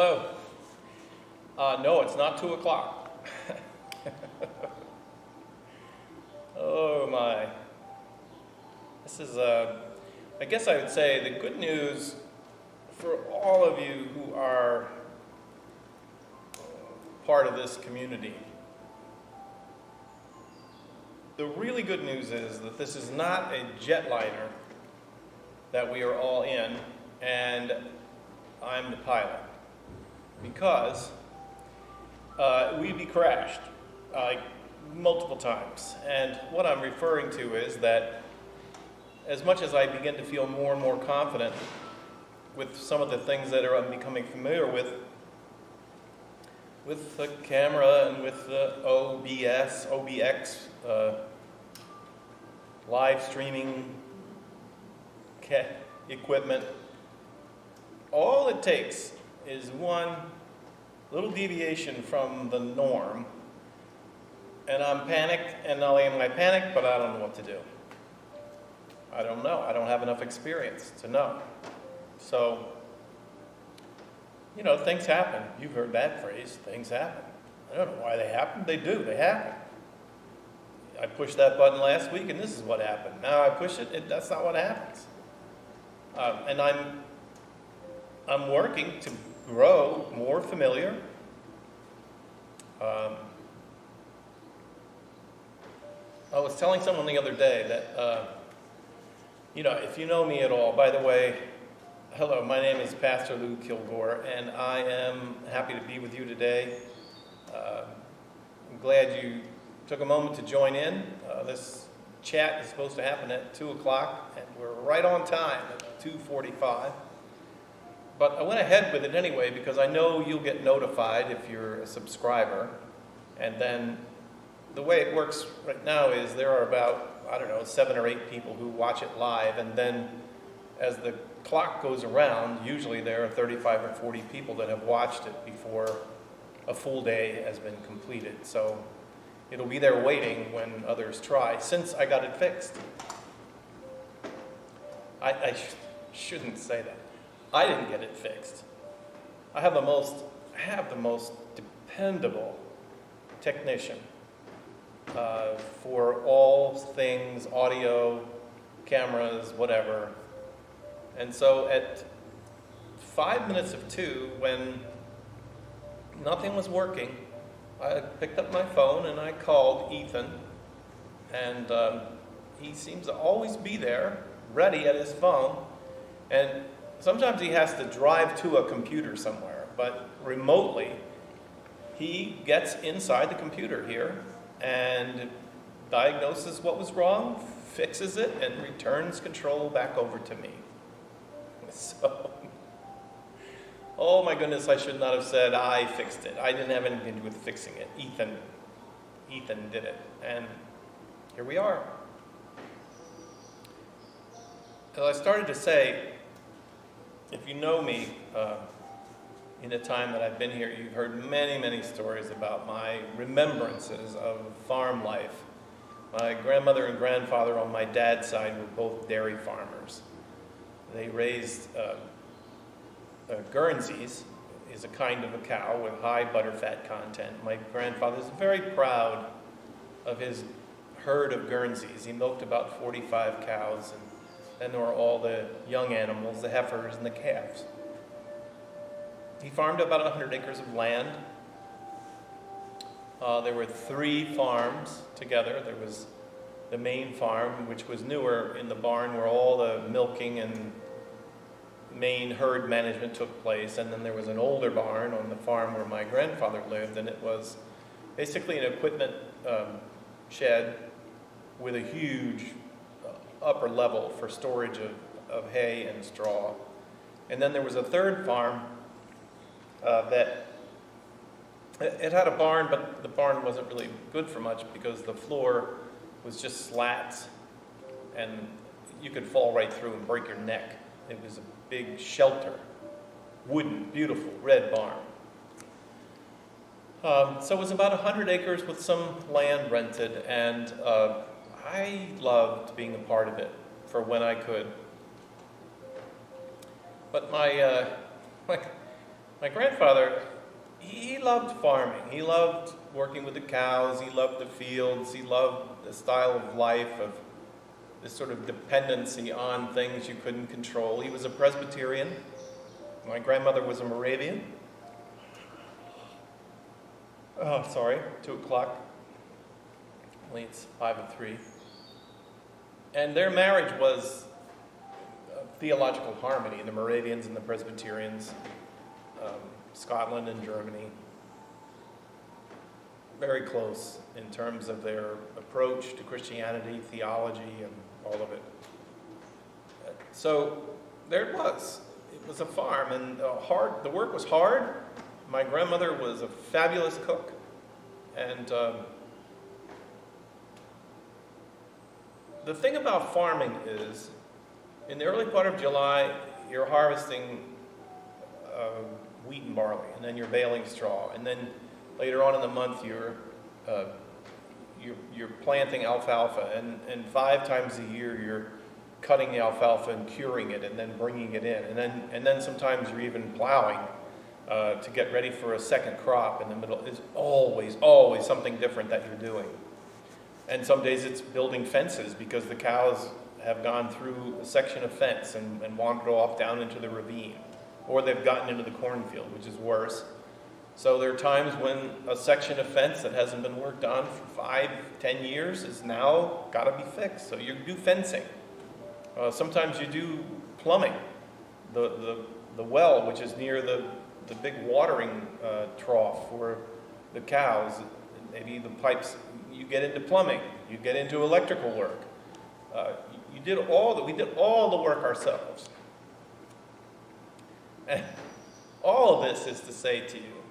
Hello. No, it's not 2 o'clock. Oh my. This is, I guess I would say the good news for all of you who are part of this community. The really good news is that this is not a jetliner that we are all in, and I'm the pilot. Because we'd be crashed multiple times. And what I'm referring to is that as much as I begin to feel more and more confident with some of the things that I'm becoming familiar with the camera and with the OBX, live streaming equipment, all it takes is one little deviation from the norm, and I'm panicked, and not only am I panicked, but I don't know what to do. I don't know. I don't have enough experience to know. So, things happen. You've heard that phrase, things happen. I don't know why they happen. They do. They happen. I pushed that button last week, and this is what happened. Now I push it, that's not what happens. And I'm working to grow more familiar. I was telling someone the other day that, if you know me at all, by the way, hello, my name is Pastor Lou Kilgore, and I am happy to be with you today. I'm glad you took a moment to join in. This chat is supposed to happen at 2 o'clock, and we're right on time at 2:45. But I went ahead with it anyway because I know you'll get notified if you're a subscriber. And then the way it works right now is there are about, 7 or 8 people who watch it live. And then as the clock goes around, usually there are 35 or 40 people that have watched it before a full day has been completed. So it'll be there waiting when others try, since I got it fixed. I shouldn't say that. I didn't get it fixed. I have the most dependable technician for all things audio, cameras, whatever. And so at 5 minutes of 2, when nothing was working, I picked up my phone and I called Ethan, and he seems to always be there, ready at his phone. And sometimes he has to drive to a computer somewhere, but remotely, he gets inside the computer here and diagnoses what was wrong, fixes it, and returns control back over to me. So, oh my goodness, I should not have said I fixed it. I didn't have anything to do with fixing it. Ethan did it, and here we are. As I started to say, if you know me, in the time that I've been here, you've heard many, many stories about my remembrances of farm life. My grandmother and grandfather on my dad's side were both dairy farmers. They raised Guernseys, is a kind of a cow with high butterfat content. My grandfather's very proud of his herd of Guernseys. He milked about 45 cows, and then there were all the young animals, the heifers and the calves. He farmed about 100 acres of land. There were 3 farms together. There was the main farm, which was newer, in the barn where all the milking and main herd management took place. And then there was an older barn on the farm where my grandfather lived, and it was basically an equipment shed with a huge upper level for storage of hay and straw. And then there was a third farm that it had a barn, but the barn wasn't really good for much because the floor was just slats and you could fall right through and break your neck. It was a big shelter, wooden, beautiful red barn. So it was about 100 acres with some land rented, and I loved being a part of it for when I could. But my My grandfather, he loved farming. He loved working with the cows. He loved the fields. He loved the style of life of this sort of dependency on things you couldn't control. He was a Presbyterian. My grandmother was a Moravian. Oh, sorry, 2 o'clock. Only it's 5:03. And their marriage was theological harmony, the Moravians and the Presbyterians, Scotland and Germany. Very close in terms of their approach to Christianity, theology, and all of it. So there it was. It was a farm, and the work was hard. My grandmother was a fabulous cook, and the thing about farming is, in the early part of July, you're harvesting wheat and barley, and then you're baling straw, and then later on in the month you're planting alfalfa, and 5 times a year you're cutting the alfalfa and curing it, and then bringing it in, and then sometimes you're even plowing to get ready for a second crop in the middle. It's always something different that you're doing. And some days it's building fences because the cows have gone through a section of fence and wandered off down into the ravine. Or they've gotten into the cornfield, which is worse. So there are times when a section of fence that hasn't been worked on for 5-10 years is now got to be fixed. So you do fencing. Sometimes you do plumbing. The well, which is near the big watering trough for the cows, maybe the pipes, you get into plumbing, you get into electrical work. We did all the work ourselves. And all of this is to say to you,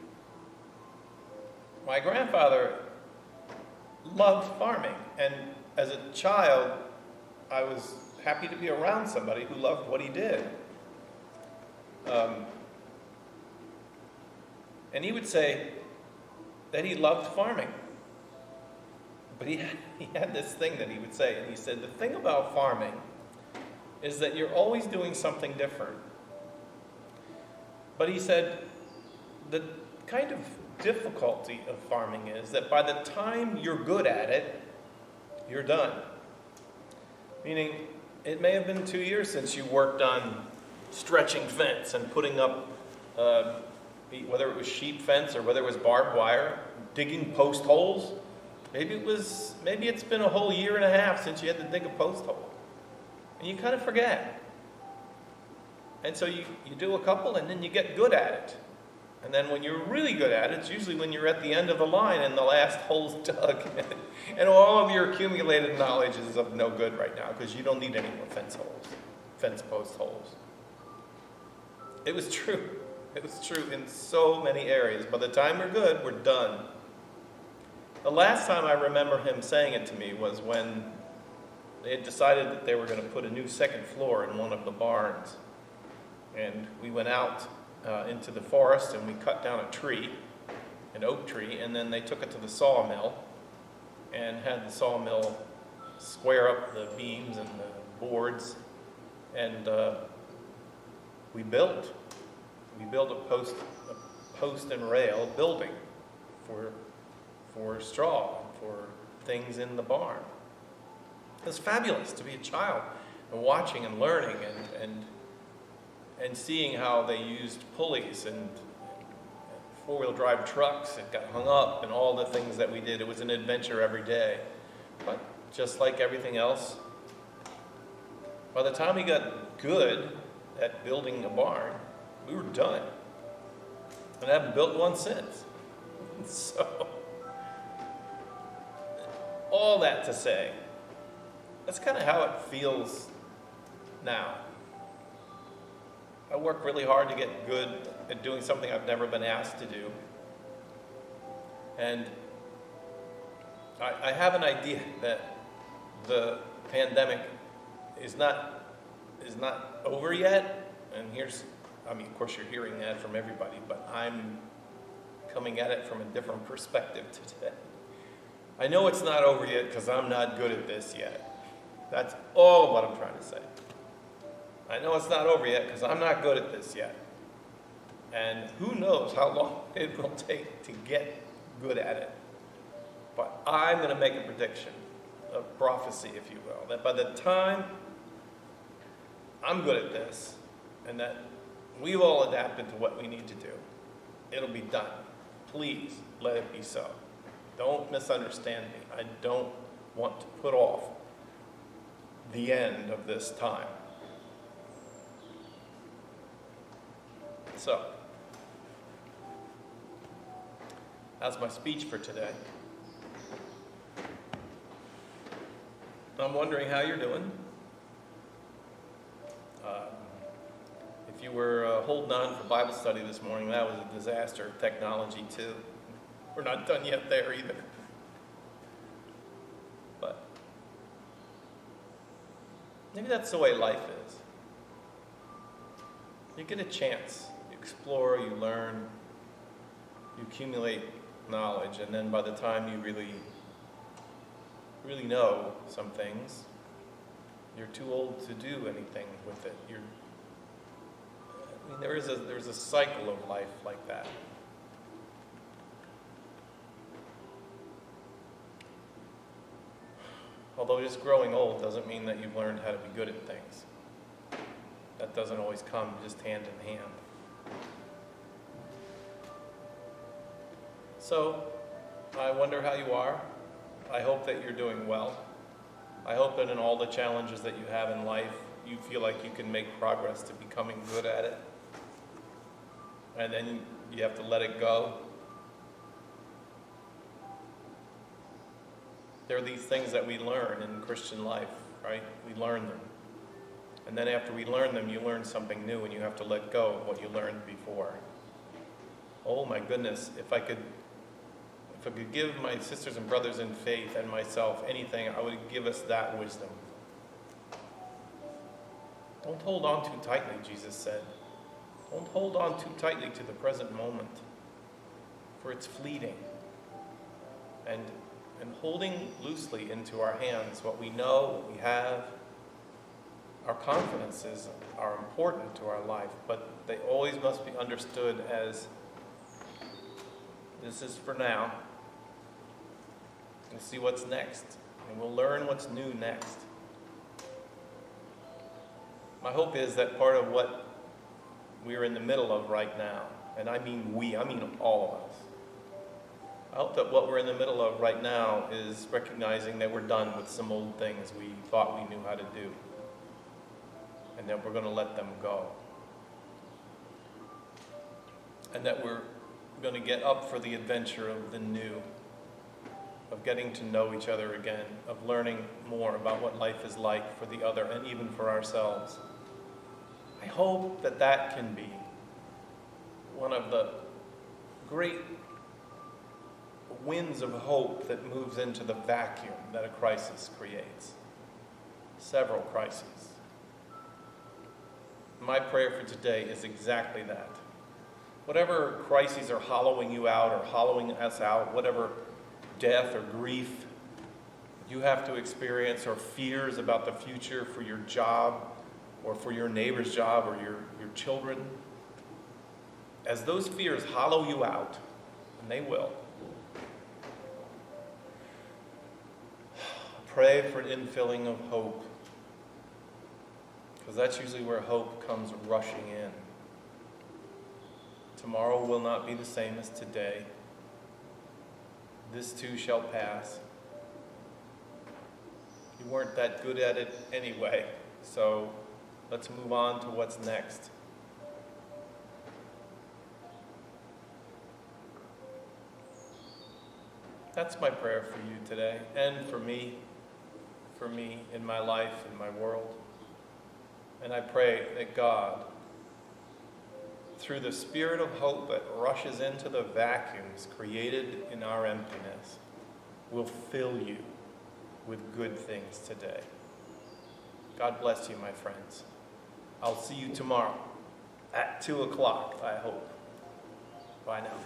my grandfather loved farming, and as a child, I was happy to be around somebody who loved what he did. And he would say that he loved farming. But he had this thing that he would say, and he said, the thing about farming is that you're always doing something different. But he said, the kind of difficulty of farming is that by the time you're good at it, you're done. Meaning, it may have been 2 years since you worked on stretching fence and putting up, whether it was sheep fence or whether it was barbed wire, digging post holes. Maybe it's been a whole year and a half since you had to dig a post hole. And you kind of forget. And so you do a couple and then you get good at it. And then when you're really good at it, it's usually when you're at the end of the line and the last hole's dug. And all of your accumulated knowledge is of no good right now because you don't need any more fence post holes. It was true. It was true in so many areas. By the time we're good, we're done. The last time I remember him saying it to me was when they had decided that they were going to put a new second floor in one of the barns. And we went out into the forest and we cut down a tree, an oak tree, and then they took it to the sawmill and had the sawmill square up the beams and the boards. And we built a post and rail building for straw, for things in the barn. It was fabulous to be a child and watching and learning and seeing how they used pulleys and four-wheel drive trucks that got hung up and all the things that we did. It was an adventure every day. But just like everything else, by the time we got good at building a barn, we were done. And I haven't built one since. So, all that to say, that's kind of how it feels now. I work really hard to get good at doing something I've never been asked to do. And I have an idea that the pandemic is not over yet. And of course you're hearing that from everybody, but I'm coming at it from a different perspective today. I know it's not over yet because I'm not good at this yet. That's all what I'm trying to say. I know it's not over yet because I'm not good at this yet. And who knows how long it will take to get good at it. But I'm going to make a prediction, a prophecy, if you will, that by the time I'm good at this, and that we've all adapted to what we need to do, it'll be done. Please let it be so. Don't misunderstand me. I don't want to put off the end of this time. So, that's my speech for today. I'm wondering how you're doing. If you were holding on for Bible study this morning, that was a disaster. Technology, too. We're not done yet there either. But maybe that's the way life is. You get a chance. You explore, you learn, you accumulate knowledge, and then by the time you really know some things, you're too old to do anything with it. There's a cycle of life like that. Although just growing old doesn't mean that you've learned how to be good at things. That doesn't always come just hand in hand. So, I wonder how you are. I hope that you're doing well. I hope that in all the challenges that you have in life, you feel like you can make progress to becoming good at it. And then you have to let it go. There are these things that we learn in Christian life, right? We learn them. And then after we learn them, you learn something new, and you have to let go of what you learned before. Oh my goodness, if I could give my sisters and brothers in faith and myself anything, I would give us that wisdom. Don't hold on too tightly, Jesus said. Don't hold on too tightly to the present moment, for it's fleeting. And holding loosely into our hands what we know, what we have, our confidences are important to our life, but they always must be understood as, this is for now. We'll see what's next, and we'll learn what's new next. My hope is that part of what we're in the middle of right now, and I mean all of us, I hope that what we're in the middle of right now is recognizing that we're done with some old things we thought we knew how to do, and that we're going to let them go. And that we're going to get up for the adventure of the new, of getting to know each other again, of learning more about what life is like for the other and even for ourselves. I hope that that can be one of the great winds of hope that moves into the vacuum that a crisis creates. Several crises. My prayer for today is exactly that. Whatever crises are hollowing you out or hollowing us out, whatever death or grief you have to experience, or fears about the future for your job or for your neighbor's job or your children, as those fears hollow you out, and they will, pray for an infilling of hope, because that's usually where hope comes rushing in. Tomorrow will not be the same as today. This too shall pass. You weren't that good at it anyway, so let's move on to what's next. That's my prayer for you today, and for me in my life, in my world. And I pray that God, through the spirit of hope that rushes into the vacuums created in our emptiness, will fill you with good things today. God bless you, my friends. I'll see you tomorrow at 2 o'clock, I hope. Bye now.